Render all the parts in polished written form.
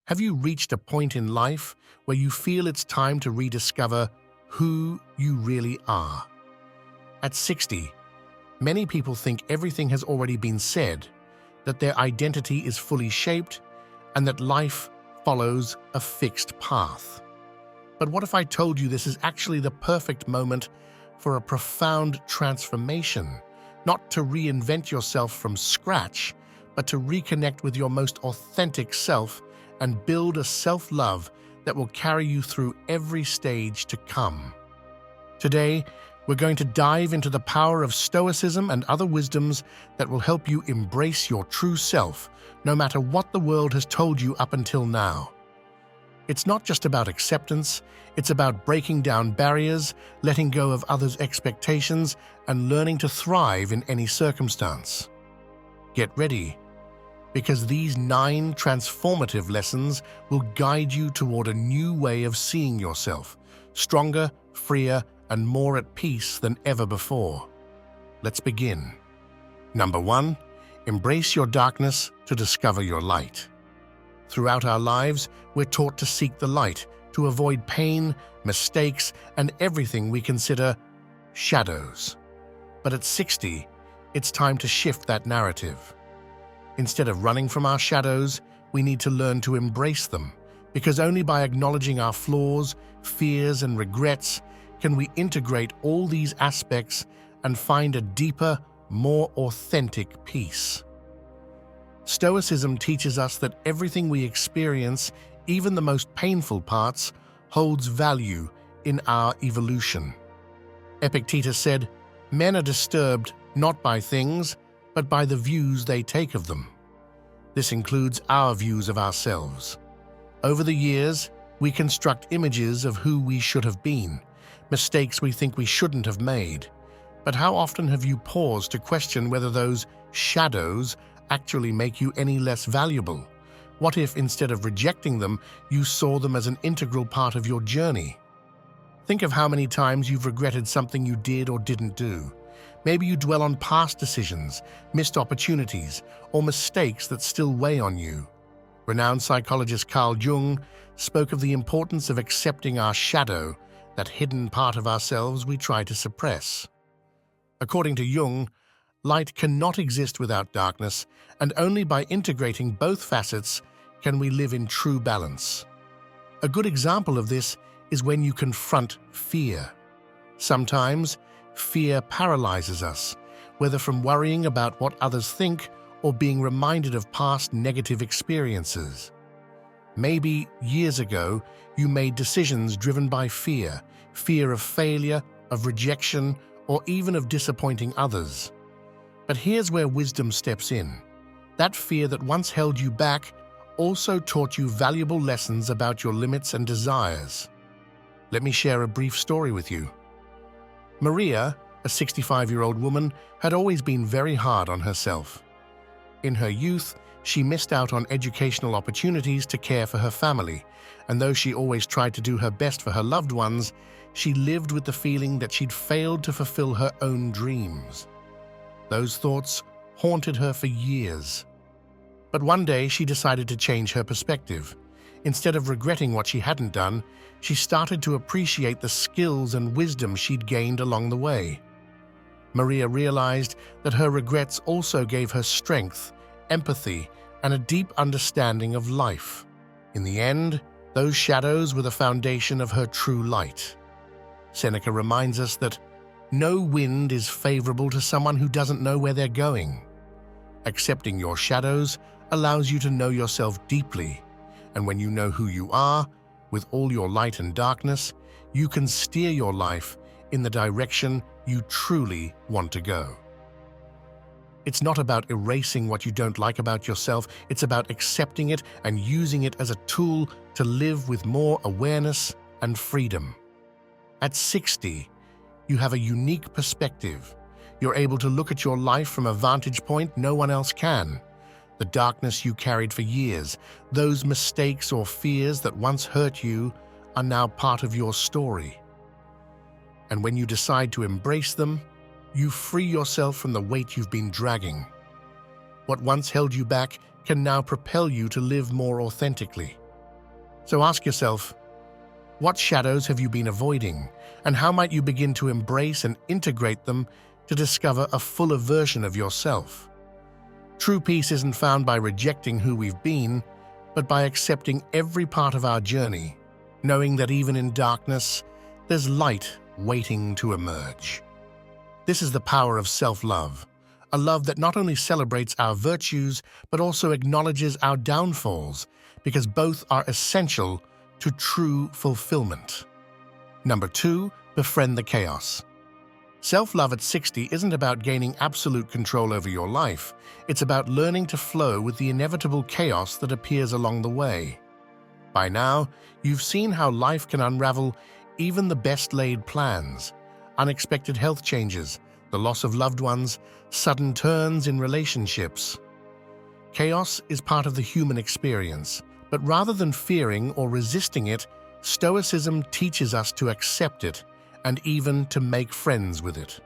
Have you reached a point in life where you feel it's time to rediscover who you really are? At 60, many people think everything has already been said, that their identity is fully shaped, and that life follows a fixed path. But what if I told you this is actually the perfect moment for a profound transformation, not to reinvent yourself from scratch, but to reconnect with your most authentic self and build a self-love that will carry you through every stage to come? Today, we're going to dive into the power of Stoicism and other wisdoms that will help you embrace your true self, no matter what the world has told you up until now. It's not just about acceptance, it's about breaking down barriers, letting go of others' expectations, and learning to thrive in any circumstance. Get ready, because these 9 transformative lessons will guide you toward a new way of seeing yourself, stronger, freer, and more at peace than ever before. Let's begin. Number 1, embrace your darkness to discover your light. Throughout our lives, we're taught to seek the light, to avoid pain, mistakes, and everything we consider shadows. But at 60, it's time to shift that narrative. Instead of running from our shadows, we need to learn to embrace them, because only by acknowledging our flaws, fears, and regrets can we integrate all these aspects and find a deeper, more authentic peace. Stoicism teaches us that everything we experience, even the most painful parts, holds value in our evolution. Epictetus said, "Men are disturbed not by things, but by the views they take of them." This includes our views of ourselves. Over the years, we construct images of who we should have been, mistakes we think we shouldn't have made. But how often have you paused to question whether those shadows actually make you any less valuable? What if, instead of rejecting them, you saw them as an integral part of your journey? Think of how many times you've regretted something you did or didn't do. Maybe you dwell on past decisions, missed opportunities, or mistakes that still weigh on you. Renowned psychologist Carl Jung spoke of the importance of accepting our shadow, that hidden part of ourselves we try to suppress. According to Jung, light cannot exist without darkness, and only by integrating both facets can we live in true balance. A good example of this is when you confront fear. Sometimes, fear paralyzes us, whether from worrying about what others think or being reminded of past negative experiences. Maybe years ago, you made decisions driven by fear of failure, of rejection, or even of disappointing others. But here's where wisdom steps in. That fear that once held you back also taught you valuable lessons about your limits and desires. Let me share a brief story with you. Maria, a 65-year-old woman, had always been very hard on herself. In her youth, she missed out on educational opportunities to care for her family, and though she always tried to do her best for her loved ones, she lived with the feeling that she'd failed to fulfill her own dreams. Those thoughts haunted her for years. But one day she decided to change her perspective. Instead of regretting what she hadn't done, she started to appreciate the skills and wisdom she'd gained along the way. Maria realized that her regrets also gave her strength, empathy, and a deep understanding of life. In the end, those shadows were the foundation of her true light. Seneca reminds us that no wind is favorable to someone who doesn't know where they're going. Accepting your shadows allows you to know yourself deeply, and when you know who you are, with all your light and darkness, you can steer your life in the direction you truly want to go. It's not about erasing what you don't like about yourself, it's about accepting it and using it as a tool to live with more awareness and freedom. At 60, you have a unique perspective. You're able to look at your life from a vantage point no one else can. The darkness you carried for years, those mistakes or fears that once hurt you, are now part of your story. And when you decide to embrace them, you free yourself from the weight you've been dragging. What once held you back can now propel you to live more authentically. So ask yourself, what shadows have you been avoiding, and how might you begin to embrace and integrate them to discover a fuller version of yourself? True peace isn't found by rejecting who we've been, but by accepting every part of our journey, knowing that even in darkness, there's light waiting to emerge. This is the power of self-love, a love that not only celebrates our virtues, but also acknowledges our downfalls, because both are essential to true fulfillment. Number 2, befriend the chaos. Self-love at 60 isn't about gaining absolute control over your life. It's about learning to flow with the inevitable chaos that appears along the way. By now, you've seen how life can unravel even the best-laid plans, unexpected health changes, the loss of loved ones, sudden turns in relationships. Chaos is part of the human experience, but rather than fearing or resisting it, Stoicism teaches us to accept it and even to make friends with it.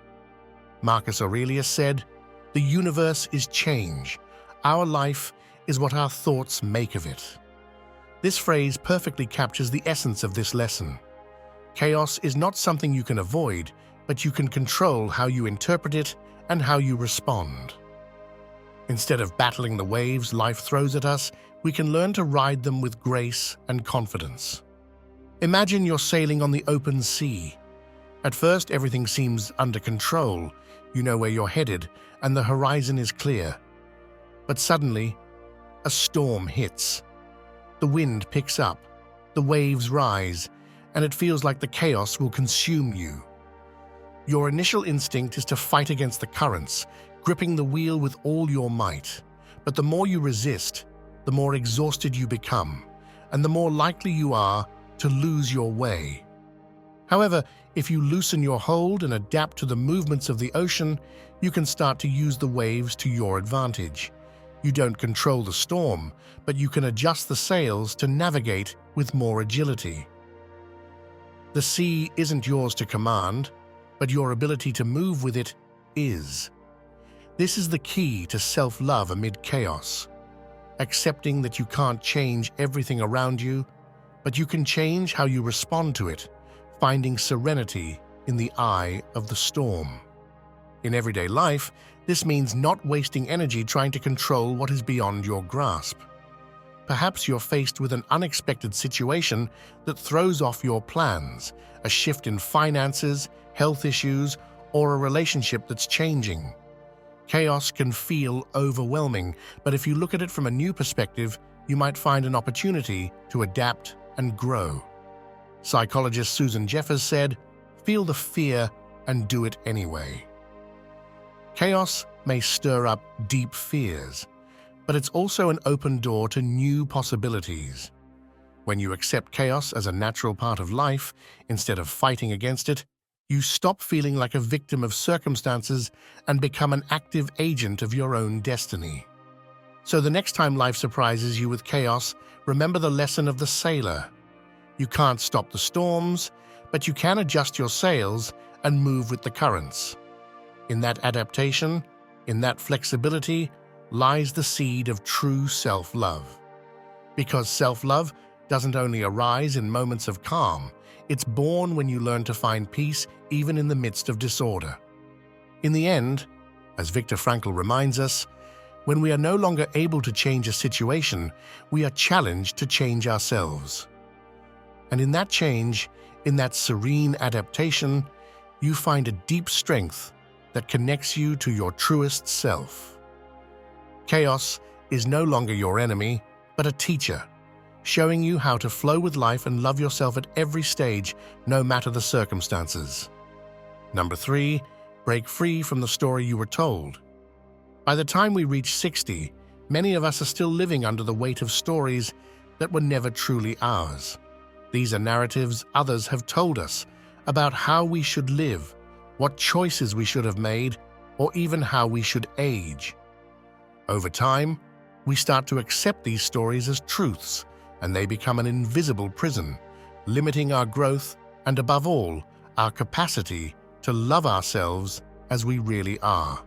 Marcus Aurelius said, "The universe is change. Our life is what our thoughts make of it." This phrase perfectly captures the essence of this lesson. Chaos is not something you can avoid, but you can control how you interpret it and how you respond. Instead of battling the waves life throws at us, we can learn to ride them with grace and confidence. Imagine you're sailing on the open sea. At first, everything seems under control. You know where you're headed, and the horizon is clear. But suddenly, a storm hits. The wind picks up, the waves rise, and it feels like the chaos will consume you. Your initial instinct is to fight against the currents, gripping the wheel with all your might. But the more you resist, the more exhausted you become, and the more likely you are to lose your way. However, if you loosen your hold and adapt to the movements of the ocean, you can start to use the waves to your advantage. You don't control the storm, but you can adjust the sails to navigate with more agility. The sea isn't yours to command, but your ability to move with it is. This is the key to self-love amid chaos. Accepting that you can't change everything around you, but you can change how you respond to it, finding serenity in the eye of the storm. In everyday life, this means not wasting energy trying to control what is beyond your grasp. Perhaps you're faced with an unexpected situation that throws off your plans, a shift in finances, health issues, or a relationship that's changing. Chaos can feel overwhelming, but if you look at it from a new perspective, you might find an opportunity to adapt and grow. Psychologist Susan Jeffers said, "Feel the fear and do it anyway." Chaos may stir up deep fears, but it's also an open door to new possibilities. When you accept chaos as a natural part of life, instead of fighting against it, you stop feeling like a victim of circumstances and become an active agent of your own destiny. So the next time life surprises you with chaos, remember the lesson of the sailor. You can't stop the storms, but you can adjust your sails and move with the currents. In that adaptation, in that flexibility, lies the seed of true self-love. Because self-love doesn't only arise in moments of calm, it's born when you learn to find peace even in the midst of disorder. In the end, as Viktor Frankl reminds us, when we are no longer able to change a situation, we are challenged to change ourselves. And in that change, in that serene adaptation, you find a deep strength that connects you to your truest self. Chaos is no longer your enemy, but a teacher, showing you how to flow with life and love yourself at every stage, no matter the circumstances. Number 3, break free from the story you were told. By the time we reach 60, many of us are still living under the weight of stories that were never truly ours. These are narratives others have told us about how we should live, what choices we should have made, or even how we should age. Over time, we start to accept these stories as truths, and they become an invisible prison, limiting our growth and, above all, our capacity to love ourselves as we really are.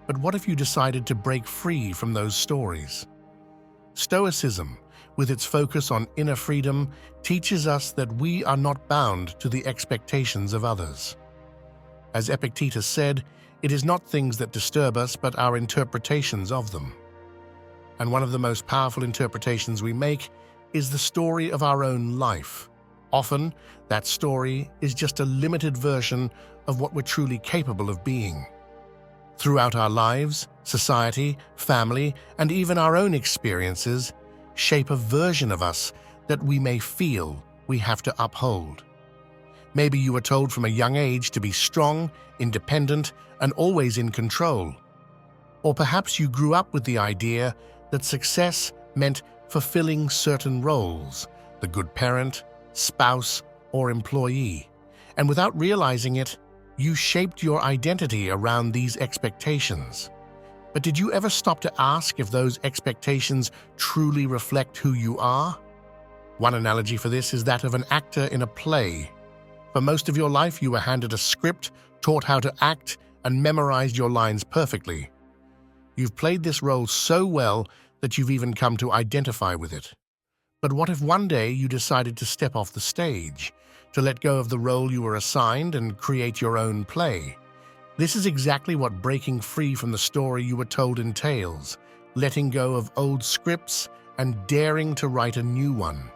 But what if you decided to break free from those stories? Stoicism, with its focus on inner freedom, teaches us that we are not bound to the expectations of others. As Epictetus said, it is not things that disturb us, but our interpretations of them. And one of the most powerful interpretations we make is the story of our own life. Often, that story is just a limited version of what we're truly capable of being. Throughout our lives, society, family, and even our own experiences shape a version of us that we may feel we have to uphold. Maybe you were told from a young age to be strong, independent, and always in control. Or perhaps you grew up with the idea that success meant fulfilling certain roles, the good parent, spouse, or employee, and without realizing it, you shaped your identity around these expectations. But did you ever stop to ask if those expectations truly reflect who you are? One analogy for this is that of an actor in a play. For most of your life, you were handed a script, taught how to act, and memorized your lines perfectly. You've played this role so well that you've even come to identify with it. But what if one day you decided to step off the stage, to let go of the role you were assigned and create your own play? This is exactly what breaking free from the story you were told entails, letting go of old scripts and daring to write a new one.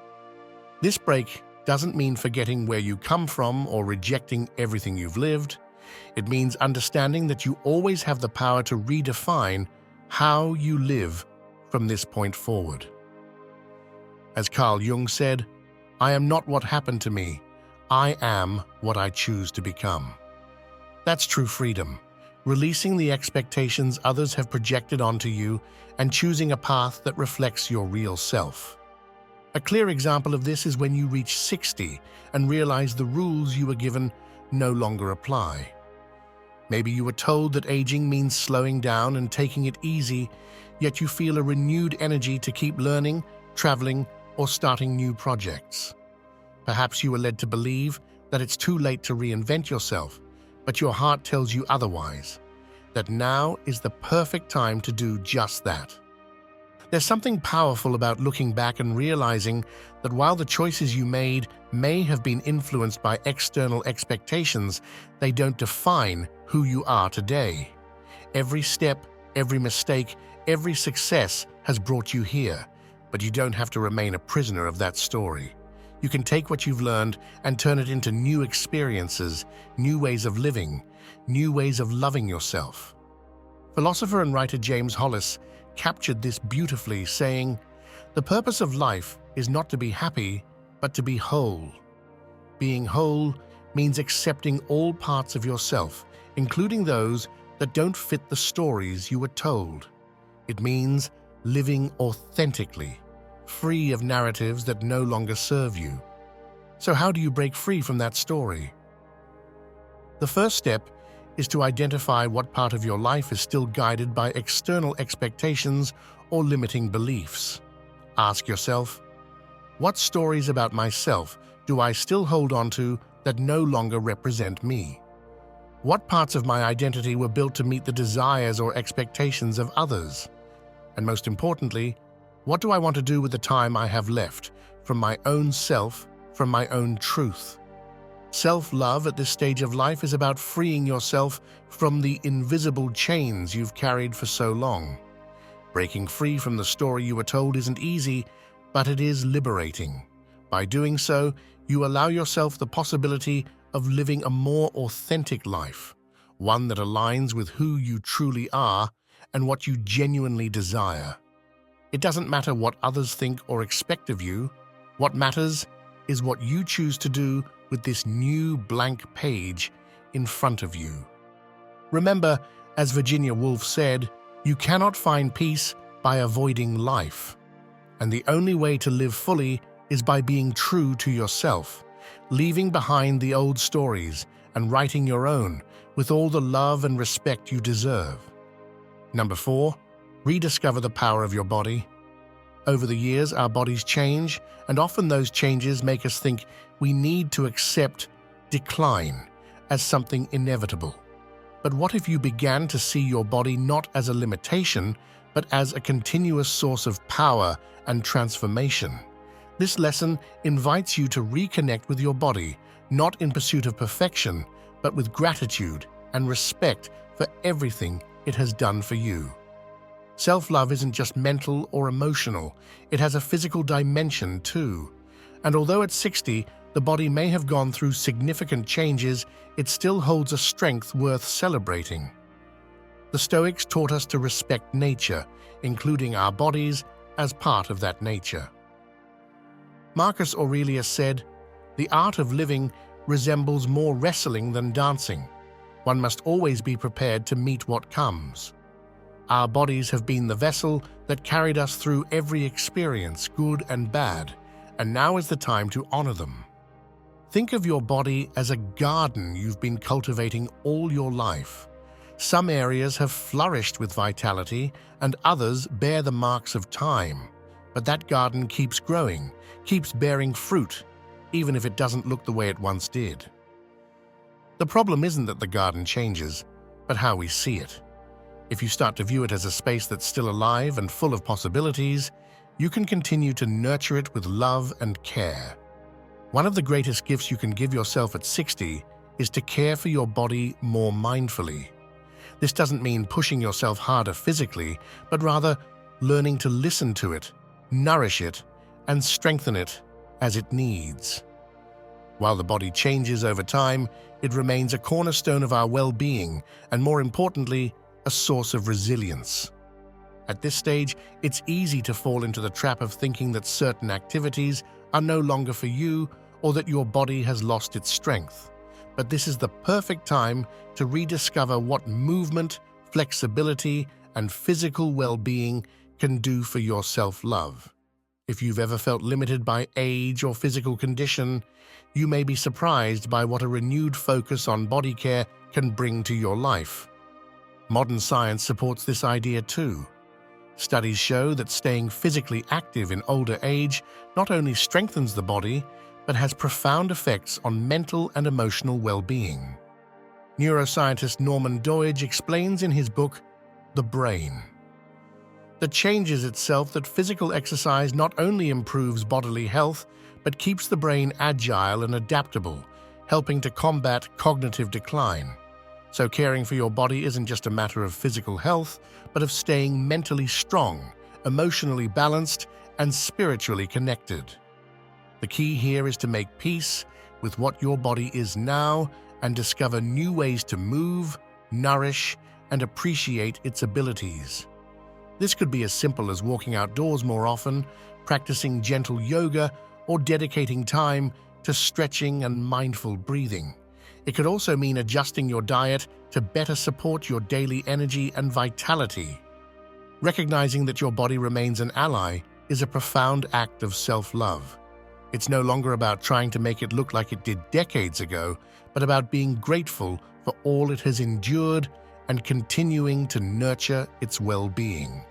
This break doesn't mean forgetting where you come from or rejecting everything you've lived. It means understanding that you always have the power to redefine how you live from this point forward. As Carl Jung said, "I am not what happened to me. I am what I choose to become." That's true freedom, releasing the expectations others have projected onto you and choosing a path that reflects your real self. A clear example of this is when you reach 60 and realize the rules you were given no longer apply. Maybe you were told that aging means slowing down and taking it easy, yet you feel a renewed energy to keep learning, traveling, or starting new projects. Perhaps you were led to believe that it's too late to reinvent yourself, but your heart tells you otherwise, that now is the perfect time to do just that. There's something powerful about looking back and realizing that while the choices you made may have been influenced by external expectations, they don't define who you are today. Every step, every mistake, every success has brought you here, but you don't have to remain a prisoner of that story. You can take what you've learned and turn it into new experiences, new ways of living, new ways of loving yourself. Philosopher and writer James Hollis captured this beautifully, saying, "The purpose of life is not to be happy, but to be whole." Being whole means accepting all parts of yourself, including those that don't fit the stories you were told. It means living authentically, free of narratives that no longer serve you. So how do you break free from that story? The first step is to identify what part of your life is still guided by external expectations or limiting beliefs. Ask yourself, what stories about myself do I still hold on to that no longer represent me? What parts of my identity were built to meet the desires or expectations of others? And most importantly, what do I want to do with the time I have left, from my own self, from my own truth? Self-love at this stage of life is about freeing yourself from the invisible chains you've carried for so long. Breaking free from the story you were told isn't easy, but it is liberating. By doing so, you allow yourself the possibility of living a more authentic life, one that aligns with who you truly are and what you genuinely desire. It doesn't matter what others think or expect of you. What matters is what you choose to do with this new blank page in front of you. Remember, as Virginia Woolf said, you cannot find peace by avoiding life. And the only way to live fully is by being true to yourself, leaving behind the old stories and writing your own with all the love and respect you deserve. Number 4, rediscover the power of your body. Over the years, our bodies change, and often those changes make us think we need to accept decline as something inevitable. But what if you began to see your body not as a limitation, but as a continuous source of power and transformation. This lesson invites you to reconnect with your body, not in pursuit of perfection, but with gratitude and respect for everything it has done for you. Self-love isn't just mental or emotional, it has a physical dimension too. And although at 60, the body may have gone through significant changes, it still holds a strength worth celebrating. The Stoics taught us to respect nature, including our bodies, as part of that nature. Marcus Aurelius said, "The art of living resembles more wrestling than dancing. One must always be prepared to meet what comes." Our bodies have been the vessel that carried us through every experience, good and bad, and now is the time to honor them. Think of your body as a garden you've been cultivating all your life. Some areas have flourished with vitality, and others bear the marks of time. But that garden keeps growing, keeps bearing fruit, even if it doesn't look the way it once did. The problem isn't that the garden changes, but how we see it. If you start to view it as a space that's still alive and full of possibilities, you can continue to nurture it with love and care. One of the greatest gifts you can give yourself at 60 is to care for your body more mindfully. This doesn't mean pushing yourself harder physically, but rather learning to listen to it, nourish it, and strengthen it as it needs. While the body changes over time, it remains a cornerstone of our well-being and, more importantly, a source of resilience. At this stage, it's easy to fall into the trap of thinking that certain activities are no longer for you or that your body has lost its strength. But this is the perfect time to rediscover what movement, flexibility, and physical well-being can do for your self-love. If you've ever felt limited by age or physical condition, you may be surprised by what a renewed focus on body care can bring to your life. Modern science supports this idea too. Studies show that staying physically active in older age not only strengthens the body, but has profound effects on mental and emotional well-being. Neuroscientist Norman Doidge explains in his book, The Brain, that changes itself that physical exercise not only improves bodily health, but keeps the brain agile and adaptable, helping to combat cognitive decline. So caring for your body isn't just a matter of physical health, but of staying mentally strong, emotionally balanced, and spiritually connected. The key here is to make peace with what your body is now and discover new ways to move, nourish, and appreciate its abilities. This could be as simple as walking outdoors more often, practicing gentle yoga, or dedicating time to stretching and mindful breathing. It could also mean adjusting your diet to better support your daily energy and vitality. Recognizing that your body remains an ally is a profound act of self-love. It's no longer about trying to make it look like it did decades ago, but about being grateful for all it has endured and continuing to nurture its well-being.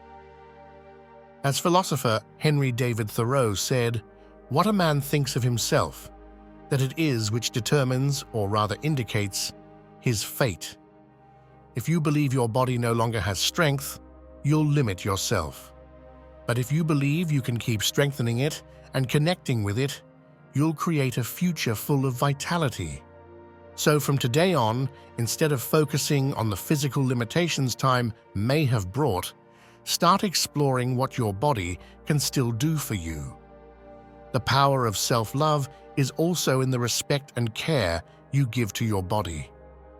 As philosopher Henry David Thoreau said, "What a man thinks of himself, that it is which determines, or rather indicates, his fate." If you believe your body no longer has strength, you'll limit yourself. But if you believe you can keep strengthening it and connecting with it, you'll create a future full of vitality. So from today on, instead of focusing on the physical limitations time may have brought, start exploring what your body can still do for you. The power of self-love is also in the respect and care you give to your body,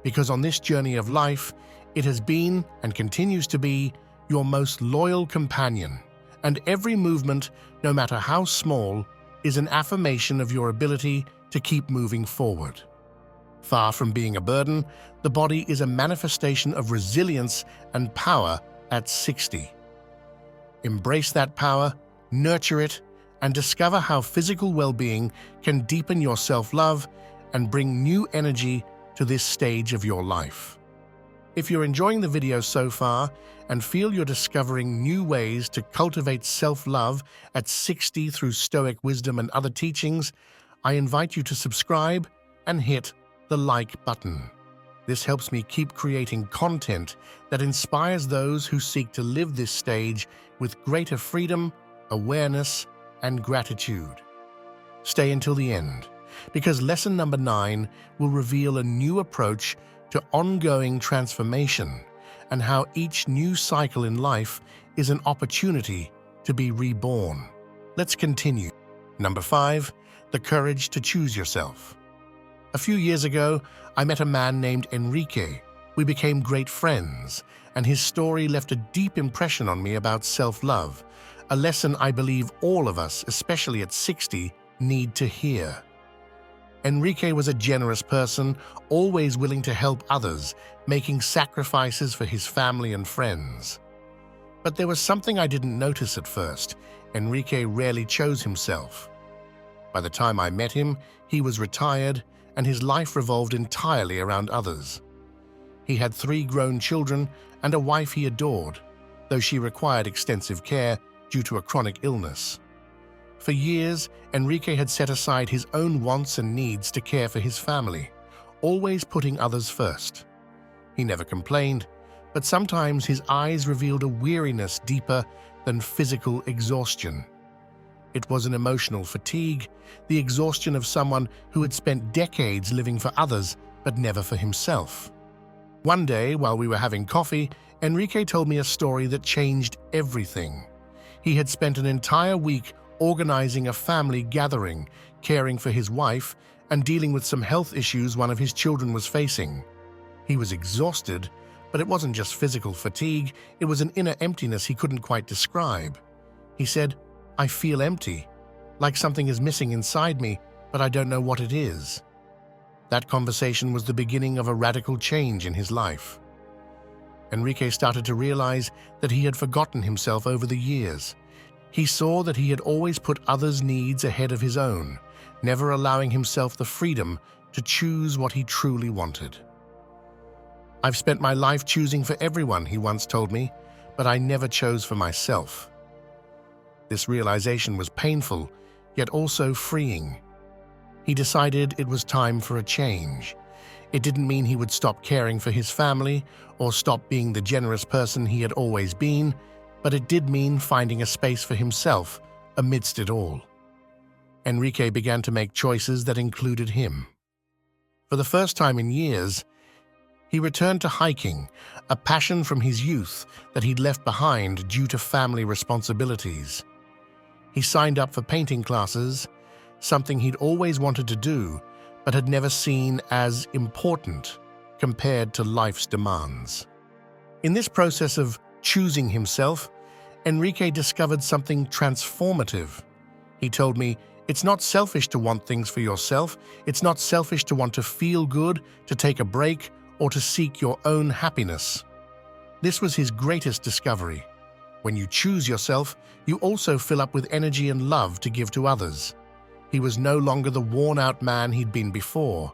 because on this journey of life, it has been and continues to be your most loyal companion, and every movement, no matter how small, is an affirmation of your ability to keep moving forward. Far from being a burden, the body is a manifestation of resilience and power at 60. Embrace that power, nurture it, and discover how physical well-being can deepen your self-love and bring new energy to this stage of your life. If you're enjoying the video so far and feel you're discovering new ways to cultivate self-love at 60 through Stoic wisdom and other teachings, I invite you to subscribe and hit the like button. This helps me keep creating content that inspires those who seek to live this stage with greater freedom, awareness, and gratitude. Stay until the end, because lesson number 9 will reveal a new approach to ongoing transformation and how each new cycle in life is an opportunity to be reborn. Let's continue. Number 5, the courage to choose yourself. A few years ago, I met a man named Enrique. We became great friends, and his story left a deep impression on me about self-love, a lesson I believe all of us, especially at 60, need to hear. Enrique was a generous person, always willing to help others, making sacrifices for his family and friends. But there was something I didn't notice at first. Enrique rarely chose himself. By the time I met him, he was retired, and his life revolved entirely around others. He had 3 grown children and a wife he adored, though she required extensive care due to a chronic illness. For years, Enrique had set aside his own wants and needs to care for his family, always putting others first. He never complained, but sometimes his eyes revealed a weariness deeper than physical exhaustion. It was an emotional fatigue, the exhaustion of someone who had spent decades living for others but never for himself. One day, while we were having coffee, Enrique told me a story that changed everything. He had spent an entire week organizing a family gathering, caring for his wife, and dealing with some health issues one of his children was facing. He was exhausted, but it wasn't just physical fatigue, it was an inner emptiness he couldn't quite describe. He said, "I feel empty, like something is missing inside me, but I don't know what it is." That conversation was the beginning of a radical change in his life. Enrique started to realize that he had forgotten himself over the years. He saw that he had always put others' needs ahead of his own, never allowing himself the freedom to choose what he truly wanted. "I've spent my life choosing for everyone," he once told me, "but I never chose for myself." This realization was painful, yet also freeing. He decided it was time for a change. It didn't mean he would stop caring for his family or stop being the generous person he had always been, but it did mean finding a space for himself amidst it all. Enrique began to make choices that included him. For the first time in years, he returned to hiking, a passion from his youth that he'd left behind due to family responsibilities. He signed up for painting classes, something he'd always wanted to do, but had never seen as important compared to life's demands. In this process of choosing himself, Enrique discovered something transformative. He told me, "It's not selfish to want things for yourself. It's not selfish to want to feel good, to take a break, or to seek your own happiness." This was his greatest discovery. When you choose yourself, you also fill up with energy and love to give to others. He was no longer the worn-out man he'd been before.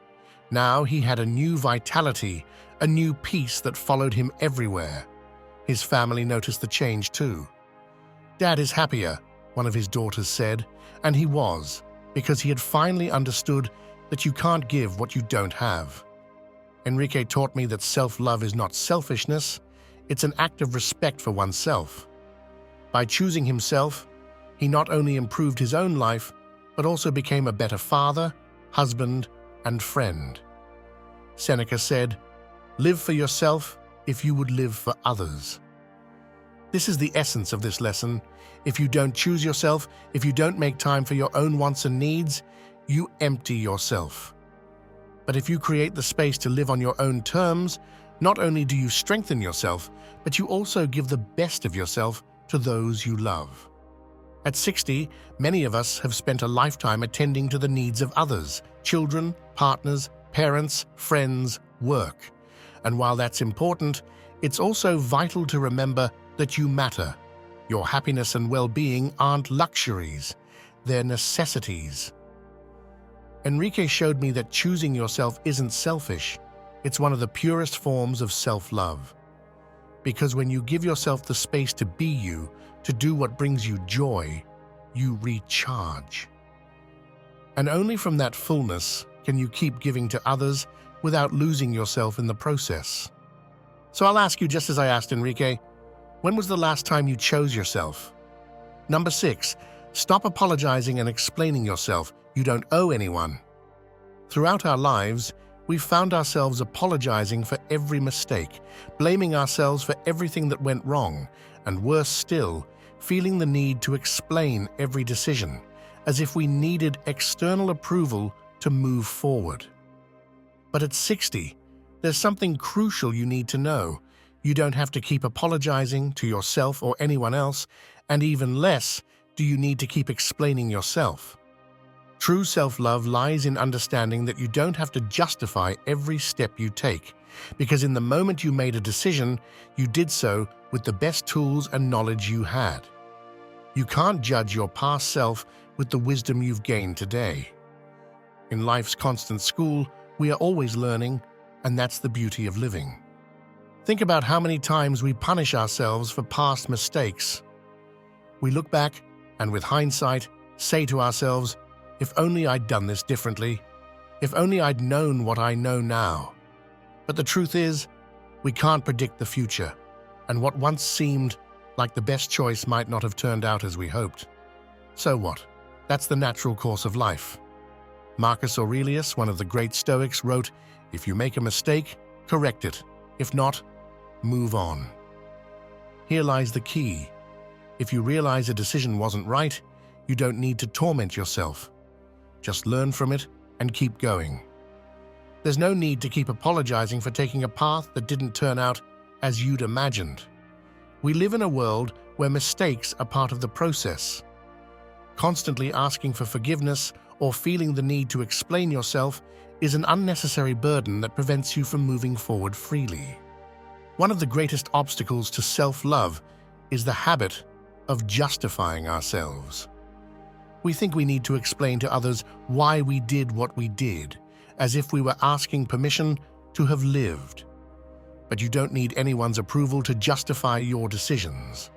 Now he had a new vitality, a new peace that followed him everywhere. His family noticed the change too. "Dad is happier," one of his daughters said, and he was, because he had finally understood that you can't give what you don't have. Enrique taught me that self-love is not selfishness, it's an act of respect for oneself. By choosing himself, he not only improved his own life, but also became a better father, husband, and friend. Seneca said, "Live for yourself if you would live for others." This is the essence of this lesson. If you don't choose yourself, if you don't make time for your own wants and needs, you empty yourself. But if you create the space to live on your own terms, not only do you strengthen yourself, but you also give the best of yourself to those you love. At 60, many of us have spent a lifetime attending to the needs of others, children, partners, parents, friends, work. And while that's important, it's also vital to remember that you matter. Your happiness and well-being aren't luxuries, they're necessities. Enrique showed me that choosing yourself isn't selfish. It's one of the purest forms of self-love. Because when you give yourself the space to be you, to do what brings you joy, you recharge. And only from that fullness can you keep giving to others, without losing yourself in the process. So I'll ask you, just as I asked Enrique, when was the last time you chose yourself? Number 6, stop apologizing and explaining yourself. You don't owe anyone. Throughout our lives, we've found ourselves apologizing for every mistake, blaming ourselves for everything that went wrong, and worse still, feeling the need to explain every decision, as if we needed external approval to move forward. But at 60, there's something crucial you need to know. You don't have to keep apologizing to yourself or anyone else, and even less do you need to keep explaining yourself. True self-love lies in understanding that you don't have to justify every step you take, because in the moment you made a decision, you did so with the best tools and knowledge you had. You can't judge your past self with the wisdom you've gained today. In life's constant school, we are always learning, and that's the beauty of living. Think about how many times we punish ourselves for past mistakes. We look back and, with hindsight, say to ourselves, if only I'd done this differently, if only I'd known what I know now. But the truth is, we can't predict the future, and what once seemed like the best choice might not have turned out as we hoped. So what? That's the natural course of life. Marcus Aurelius, one of the great Stoics, wrote, "If you make a mistake, correct it. If not, move on." Here lies the key. If you realize a decision wasn't right, you don't need to torment yourself. Just learn from it and keep going. There's no need to keep apologizing for taking a path that didn't turn out as you'd imagined. We live in a world where mistakes are part of the process. Constantly asking for forgiveness or feeling the need to explain yourself is an unnecessary burden that prevents you from moving forward freely. One of the greatest obstacles to self-love is the habit of justifying ourselves. We think we need to explain to others why we did what we did, as if we were asking permission to have lived. But you don't need anyone's approval to justify your decisions.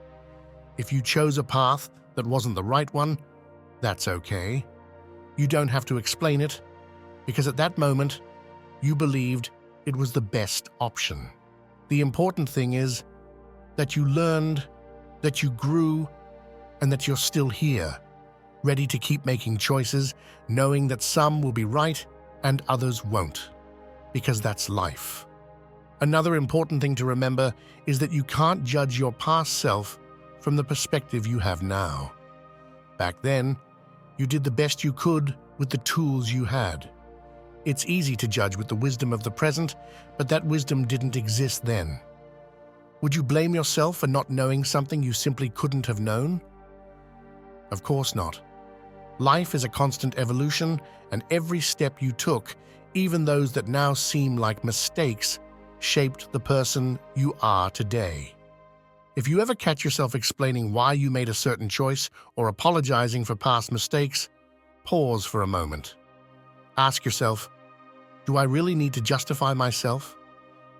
If you chose a path that wasn't the right one, that's okay. You don't have to explain it, because at that moment, you believed it was the best option. The important thing is that you learned, that you grew, and that you're still here, ready to keep making choices, knowing that some will be right and others won't, because that's life. Another important thing to remember is that you can't judge your past self from the perspective you have now. Back then, you did the best you could with the tools you had. It's easy to judge with the wisdom of the present, but that wisdom didn't exist then. Would you blame yourself for not knowing something you simply couldn't have known? Of course not. Life is a constant evolution, and every step you took, even those that now seem like mistakes, shaped the person you are today. If you ever catch yourself explaining why you made a certain choice or apologizing for past mistakes, pause for a moment. Ask yourself, do I really need to justify myself?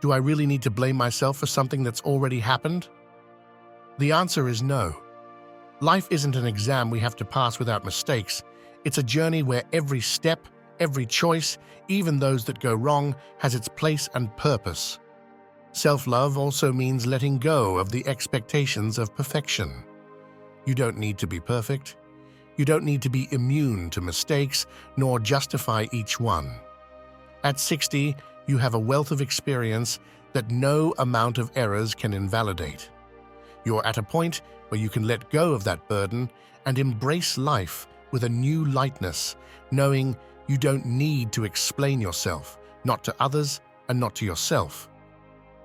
Do I really need to blame myself for something that's already happened? The answer is no. Life isn't an exam we have to pass without mistakes. It's a journey where every step, every choice, even those that go wrong, has its place and purpose. Self-love also means letting go of the expectations of perfection. You don't need to be perfect. You don't need to be immune to mistakes, nor justify each one. At 60, you have a wealth of experience that no amount of errors can invalidate. You're at a point where you can let go of that burden and embrace life with a new lightness, knowing you don't need to explain yourself, not to others and not to yourself.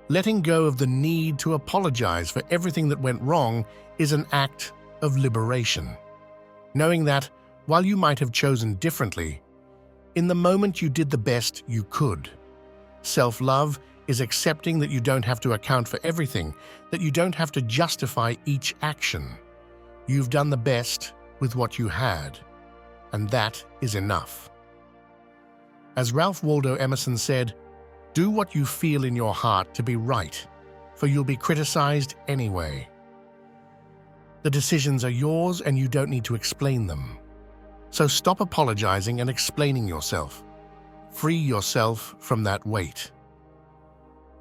Letting go of the need to apologize for everything that went wrong is an act of liberation. Knowing that, while you might have chosen differently, in the moment you did the best you could. Self-love is accepting that you don't have to account for everything, that you don't have to justify each action. You've done the best with what you had, and that is enough. As Ralph Waldo Emerson said, "Do what you feel in your heart to be right, for you'll be criticized anyway." The decisions are yours and you don't need to explain them. So stop apologizing and explaining yourself. Free yourself from that weight.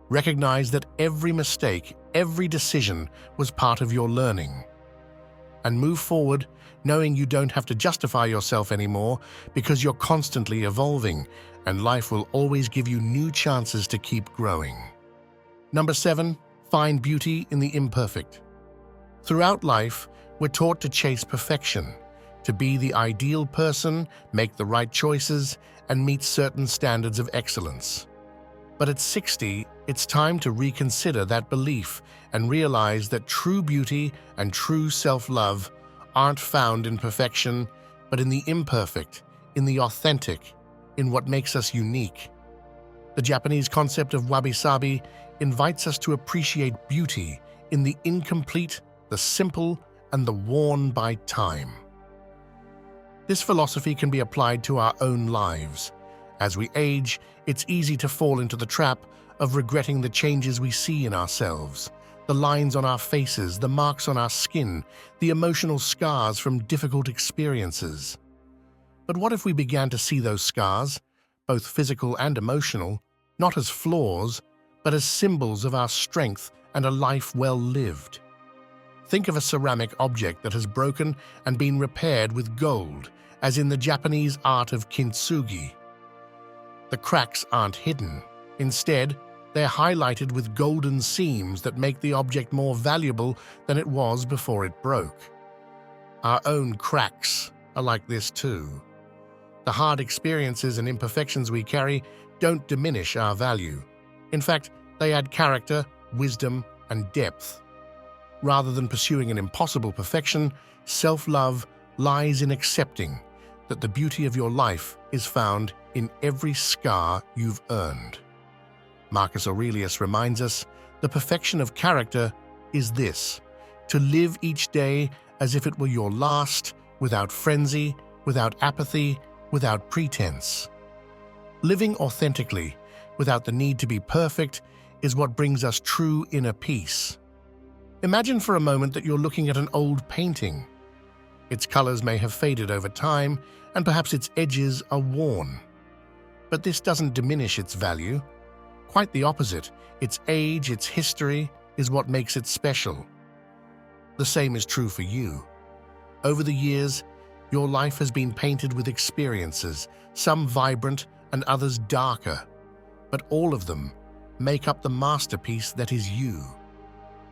Recognize that every mistake, every decision was part of your learning. And move forward knowing you don't have to justify yourself anymore because you're constantly evolving and life will always give you new chances to keep growing. Number 7, find beauty in the imperfect. Throughout life, we're taught to chase perfection, to be the ideal person, make the right choices, and meet certain standards of excellence. But at 60, it's time to reconsider that belief and realize that true beauty and true self-love aren't found in perfection, but in the imperfect, in the authentic, in what makes us unique. The Japanese concept of wabi-sabi invites us to appreciate beauty in the incomplete, the simple, and the worn by time. This philosophy can be applied to our own lives. As we age, it's easy to fall into the trap of regretting the changes we see in ourselves, the lines on our faces, the marks on our skin, the emotional scars from difficult experiences. But what if we began to see those scars, both physical and emotional, not as flaws, but as symbols of our strength and a life well lived? Think of a ceramic object that has broken and been repaired with gold, as in the Japanese art of kintsugi. The cracks aren't hidden. Instead, they're highlighted with golden seams that make the object more valuable than it was before it broke. Our own cracks are like this too. The hard experiences and imperfections we carry don't diminish our value. In fact, they add character, wisdom, and depth. Rather than pursuing an impossible perfection, self-love lies in accepting that the beauty of your life is found in every scar you've earned. Marcus Aurelius reminds us, the perfection of character is this: to live each day as if it were your last, without frenzy, without apathy, without pretense. Living authentically, without the need to be perfect, is what brings us true inner peace. Imagine for a moment that you're looking at an old painting. Its colors may have faded over time, and perhaps its edges are worn. But this doesn't diminish its value. Quite the opposite. Its age, its history, is what makes it special. The same is true for you. Over the years, your life has been painted with experiences, some vibrant and others darker, but all of them make up the masterpiece that is you.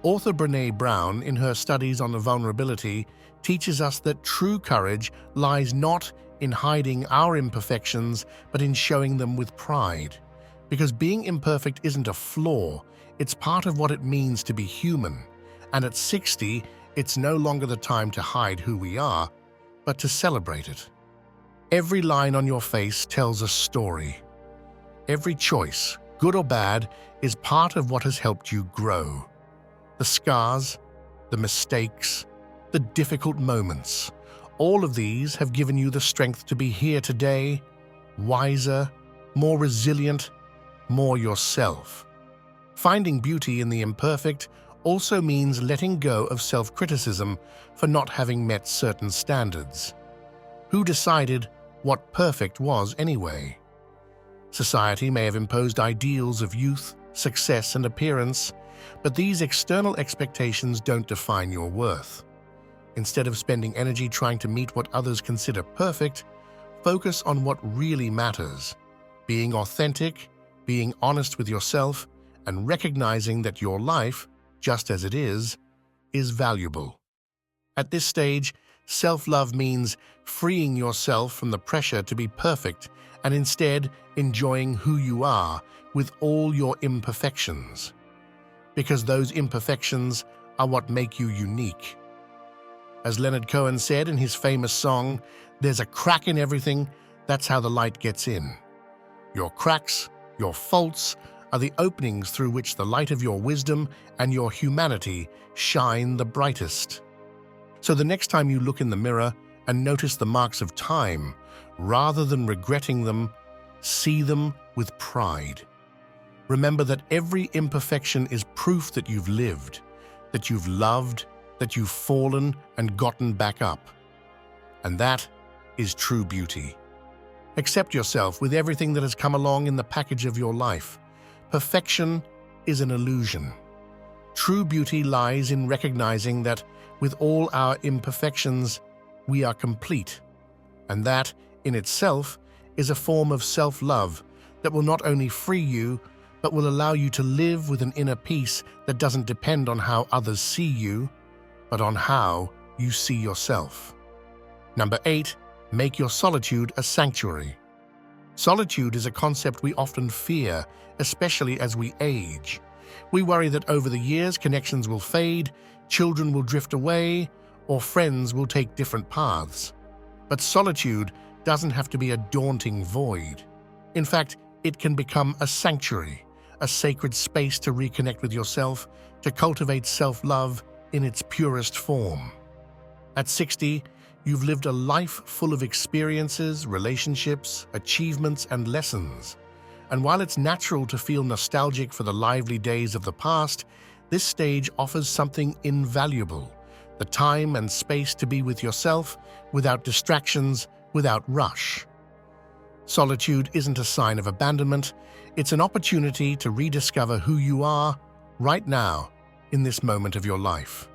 Author Brené Brown, in her studies on the vulnerability, teaches us that true courage lies not in hiding our imperfections, but in showing them with pride. Because being imperfect isn't a flaw, it's part of what it means to be human. And at 60, it's no longer the time to hide who we are, but to celebrate it. Every line on your face tells a story. Every choice, good or bad, is part of what has helped you grow. The scars, the mistakes, the difficult moments, all of these have given you the strength to be here today, wiser, more resilient, more yourself. Finding beauty in the imperfect also means letting go of self-criticism for not having met certain standards. Who decided what perfect was anyway? Society may have imposed ideals of youth, success, and appearance, but these external expectations don't define your worth. Instead of spending energy trying to meet what others consider perfect, focus on what really matters: being authentic, being honest with yourself, and recognizing that your life, just as it is valuable. At this stage, self-love means freeing yourself from the pressure to be perfect and instead enjoying who you are with all your imperfections. Because those imperfections are what make you unique. As Leonard Cohen said in his famous song, "There's a crack in everything, that's how the light gets in." Your cracks, your faults, are the openings through which the light of your wisdom and your humanity shine the brightest. So the next time you look in the mirror and notice the marks of time, rather than regretting them, see them with pride. Remember that every imperfection is proof that you've lived, that you've loved, that you've fallen and gotten back up. And that is true beauty. Accept yourself with everything that has come along in the package of your life. Perfection is an illusion. True beauty lies in recognizing that with all our imperfections, we are complete, and that, in itself, is a form of self-love that will not only free you, but will allow you to live with an inner peace that doesn't depend on how others see you, but on how you see yourself. Number 8, make your solitude a sanctuary. Solitude is a concept we often fear, especially as we age. We worry that over the years connections will fade, children will drift away, or friends will take different paths. But solitude doesn't have to be a daunting void. In fact, it can become a sanctuary, a sacred space to reconnect with yourself, to cultivate self-love in its purest form. At 60, you've lived a life full of experiences, relationships, achievements, and lessons. And while it's natural to feel nostalgic for the lively days of the past, this stage offers something invaluable: the time and space to be with yourself, without distractions, without rush. Solitude isn't a sign of abandonment, it's an opportunity to rediscover who you are right now, in this moment of your life.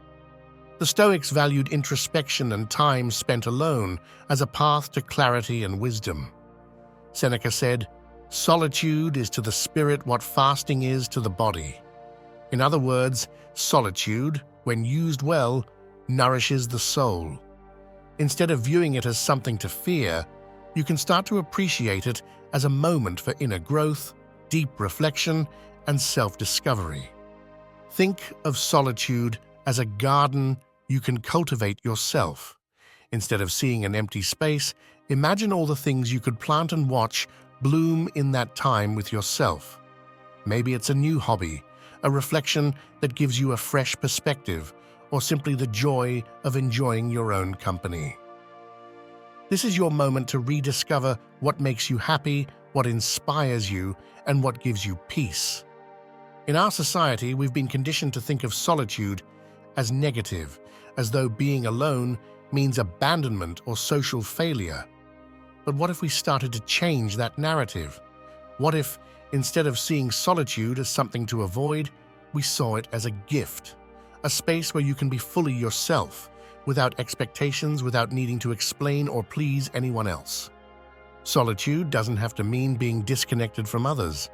The Stoics valued introspection and time spent alone as a path to clarity and wisdom. Seneca said, "Solitude is to the spirit what fasting is to the body." In other words, solitude, when used well, nourishes the soul. Instead of viewing it as something to fear, you can start to appreciate it as a moment for inner growth, deep reflection, and self-discovery. Think of solitude as a garden you can cultivate yourself. Instead of seeing an empty space, imagine all the things you could plant and watch bloom in that time with yourself. Maybe it's a new hobby, a reflection that gives you a fresh perspective, or simply the joy of enjoying your own company. This is your moment to rediscover what makes you happy, what inspires you, and what gives you peace. In our society, we've been conditioned to think of solitude as negative, as though being alone means abandonment or social failure. But what if we started to change that narrative? What if, instead of seeing solitude as something to avoid, we saw it as a gift, a space where you can be fully yourself, without expectations, without needing to explain or please anyone else? Solitude doesn't have to mean being disconnected from others.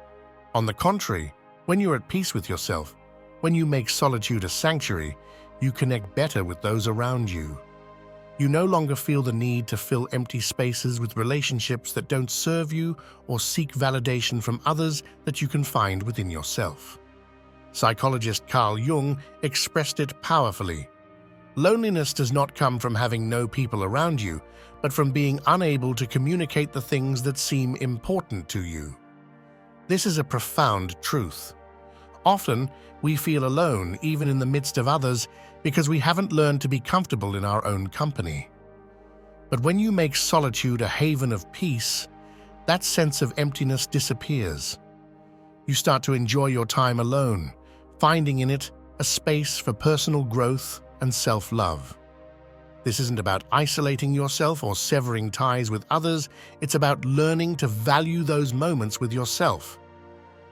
On the contrary, when you're at peace with yourself, when you make solitude a sanctuary, you connect better with those around you. You no longer feel the need to fill empty spaces with relationships that don't serve you or seek validation from others that you can find within yourself. Psychologist Carl Jung expressed it powerfully. Loneliness does not come from having no people around you, but from being unable to communicate the things that seem important to you. This is a profound truth. Often, we feel alone even in the midst of others because we haven't learned to be comfortable in our own company. But when you make solitude a haven of peace, that sense of emptiness disappears. You start to enjoy your time alone, finding in it a space for personal growth and self-love. This isn't about isolating yourself or severing ties with others, it's about learning to value those moments with yourself.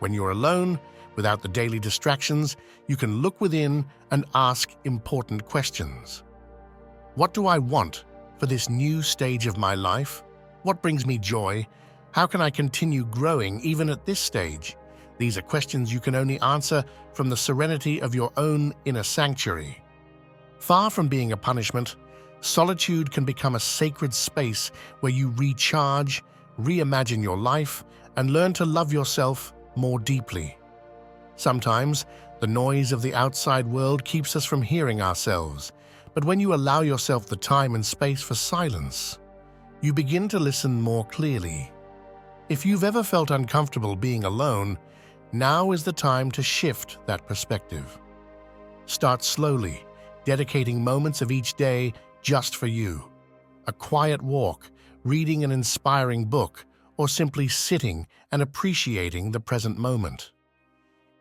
When you're alone, without the daily distractions, you can look within and ask important questions. What do I want for this new stage of my life? What brings me joy? How can I continue growing even at this stage? These are questions you can only answer from the serenity of your own inner sanctuary. Far from being a punishment, solitude can become a sacred space where you recharge, reimagine your life, and learn to love yourself more deeply. Sometimes, the noise of the outside world keeps us from hearing ourselves, but when you allow yourself the time and space for silence, you begin to listen more clearly. If you've ever felt uncomfortable being alone, now is the time to shift that perspective. Start slowly, dedicating moments of each day just for you. A quiet walk, reading an inspiring book, or simply sitting and appreciating the present moment.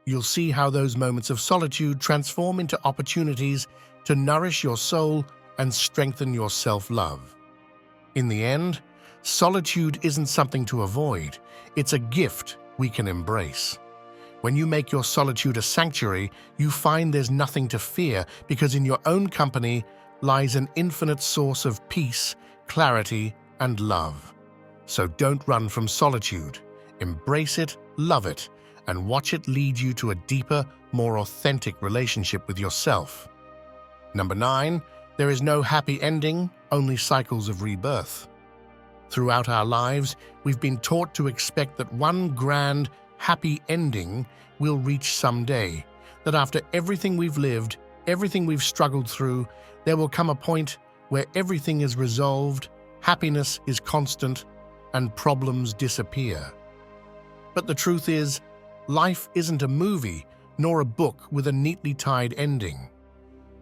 You'll see how those moments of solitude transform into opportunities to nourish your soul and strengthen your self-love. In the end, Solitude isn't something to avoid, it's a gift we can embrace. When you make your solitude a sanctuary, you find there's nothing to fear because in your own company lies an infinite source of peace, clarity, and love. So don't run from solitude. Embrace it, love it, and watch it lead you to a deeper, more authentic relationship with yourself. Number 9, there is no happy ending, only cycles of rebirth. Throughout our lives, we've been taught to expect that one grand, happy ending we'll reach someday, that after everything we've lived, everything we've struggled through, there will come a point where everything is resolved, happiness is constant, and problems disappear. But the truth is, life isn't a movie, nor a book with a neatly tied ending.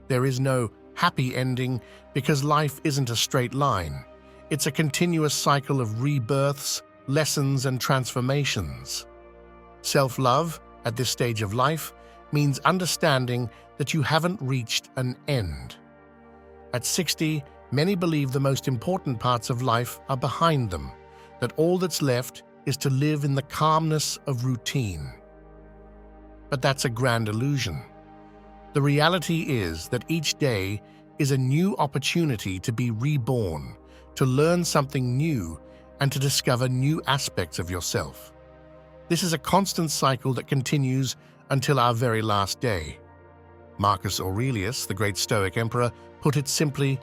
There is no happy ending because life isn't a straight line. It's a continuous cycle of rebirths, lessons, and transformations. Self-love, at this stage of life, means understanding that you haven't reached an end. At 60, many believe the most important parts of life are behind them, that all that's left is to live in the calmness of routine. But that's a grand illusion. The reality is that each day is a new opportunity to be reborn, to learn something new, and to discover new aspects of yourself. This is a constant cycle that continues until our very last day. Marcus Aurelius, the great Stoic emperor, put it simply,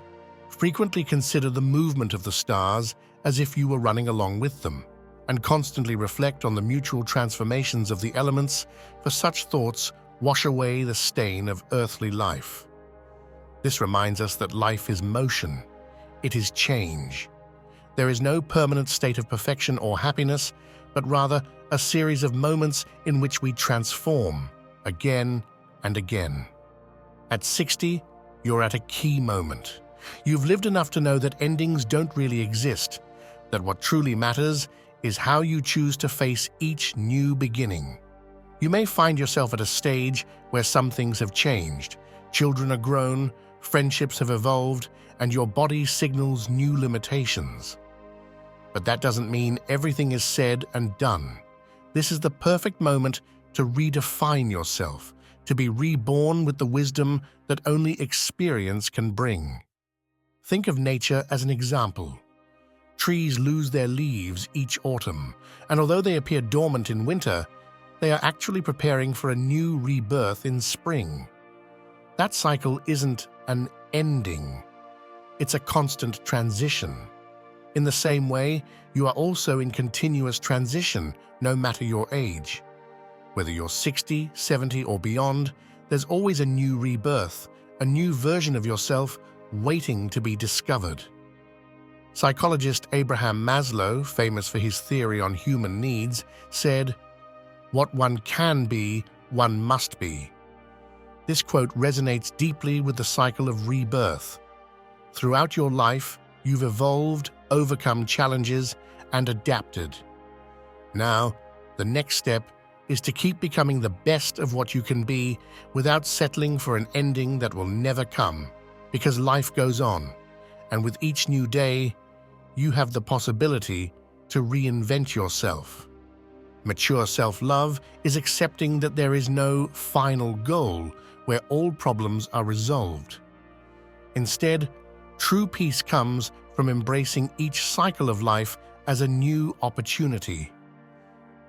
frequently consider the movement of the stars as if you were running along with them, and constantly reflect on the mutual transformations of the elements, for such thoughts wash away the stain of earthly life. This reminds us that life is motion, it is change. There is no permanent state of perfection or happiness, but rather a series of moments in which we transform again and again. At 60, you're at a key moment. You've lived enough to know that endings don't really exist, that what truly matters is how you choose to face each new beginning. You may find yourself at a stage where some things have changed. Children are grown, friendships have evolved, and your body signals new limitations. But that doesn't mean everything is said and done. This is the perfect moment to redefine yourself, to be reborn with the wisdom that only experience can bring. Think of nature as an example. Trees lose their leaves each autumn, and although they appear dormant in winter, they are actually preparing for a new rebirth in spring. That cycle isn't an ending. It's a constant transition. In the same way, you are also in continuous transition, no matter your age. Whether you're 60, 70, or beyond, there's always a new rebirth, a new version of yourself waiting to be discovered. Psychologist Abraham Maslow, famous for his theory on human needs, said, "What one can be, one must be." This quote resonates deeply with the cycle of rebirth. Throughout your life, you've evolved, overcome challenges, and adapted. Now, the next step is to keep becoming the best of what you can be without settling for an ending that will never come, because life goes on, and with each new day, you have the possibility to reinvent yourself. Mature self-love is accepting that there is no final goal where all problems are resolved. Instead, true peace comes from embracing each cycle of life as a new opportunity.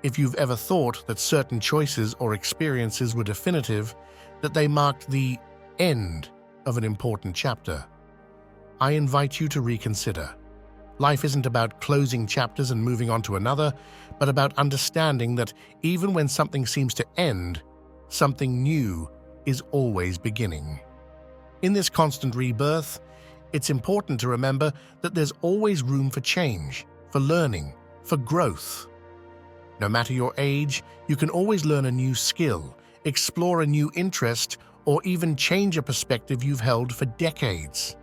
If you've ever thought that certain choices or experiences were definitive, that they marked the end of an important chapter, I invite you to reconsider. Life isn't about closing chapters and moving on to another, but about understanding that even when something seems to end, something new is always beginning. In this constant rebirth, it's important to remember that there's always room for change, for learning, for growth. No matter your age, you can always learn a new skill, explore a new interest, or even change a perspective you've held for decades.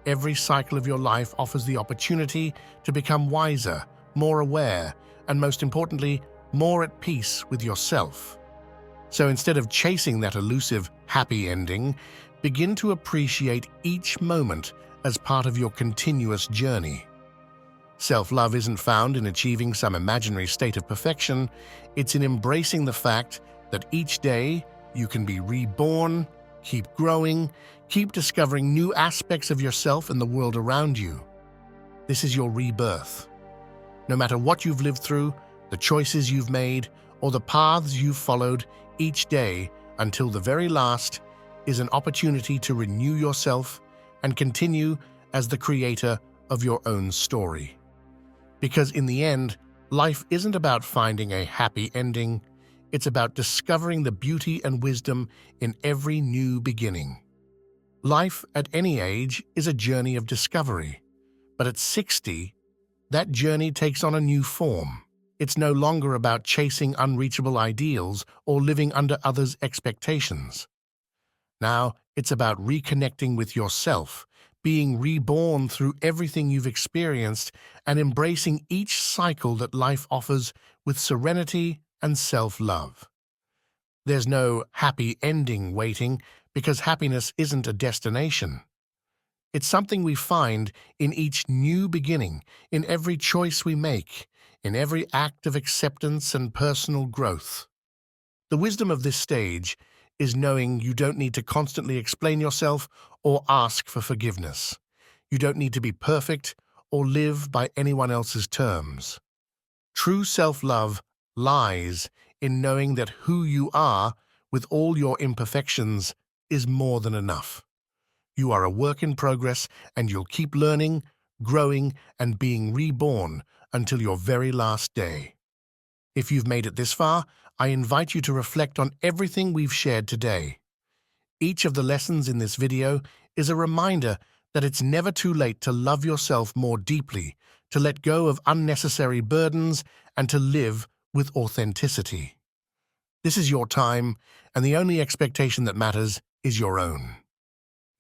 Every cycle of your life offers the opportunity to become wiser, more aware, and most importantly, more at peace with yourself. So instead of chasing that elusive, happy ending, begin to appreciate each moment as part of your continuous journey. Self-love isn't found in achieving some imaginary state of perfection. It's in embracing the fact that each day you can be reborn, keep growing, keep discovering new aspects of yourself and the world around you. This is your rebirth. No matter what you've lived through, the choices you've made, or the paths you've followed, each day, until the very last, is an opportunity to renew yourself and continue as the creator of your own story. Because in the end, life isn't about finding a happy ending, it's about discovering the beauty and wisdom in every new beginning. Life at any age is a journey of discovery, but at 60, that journey takes on a new form. It's no longer about chasing unreachable ideals or living under others' expectations. Now, it's about reconnecting with yourself, being reborn through everything you've experienced, and embracing each cycle that life offers with serenity and self-love. There's no happy ending waiting, because happiness isn't a destination. It's something we find in each new beginning, in every choice we make, in every act of acceptance and personal growth. The wisdom of this stage is knowing you don't need to constantly explain yourself or ask for forgiveness. You don't need to be perfect or live by anyone else's terms. True self-love lies in knowing that who you are, with all your imperfections, is more than enough. You are a work in progress, and you'll keep learning, growing, and being reborn until your very last day. If you've made it this far, I invite you to reflect on everything we've shared today. Each of the lessons in this video is a reminder that it's never too late to love yourself more deeply, to let go of unnecessary burdens, and to live with authenticity. This is your time, and the only expectation that matters is your own.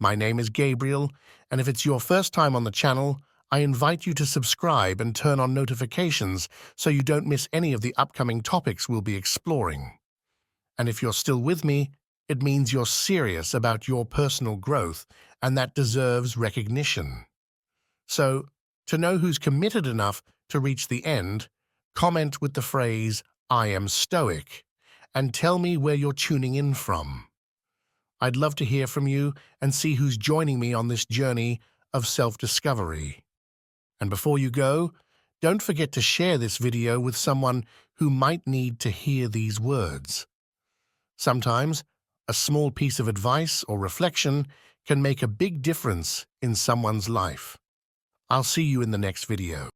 My name is Gabriel, and if it's your first time on the channel, I invite you to subscribe and turn on notifications so you don't miss any of the upcoming topics we'll be exploring. And if you're still with me, it means you're serious about your personal growth, and that deserves recognition. So, to know who's committed enough to reach the end, comment with the phrase, "I am Stoic," and tell me where you're tuning in from. I'd love to hear from you and see who's joining me on this journey of self-discovery. And before you go, don't forget to share this video with someone who might need to hear these words. Sometimes, a small piece of advice or reflection can make a big difference in someone's life. I'll see you in the next video.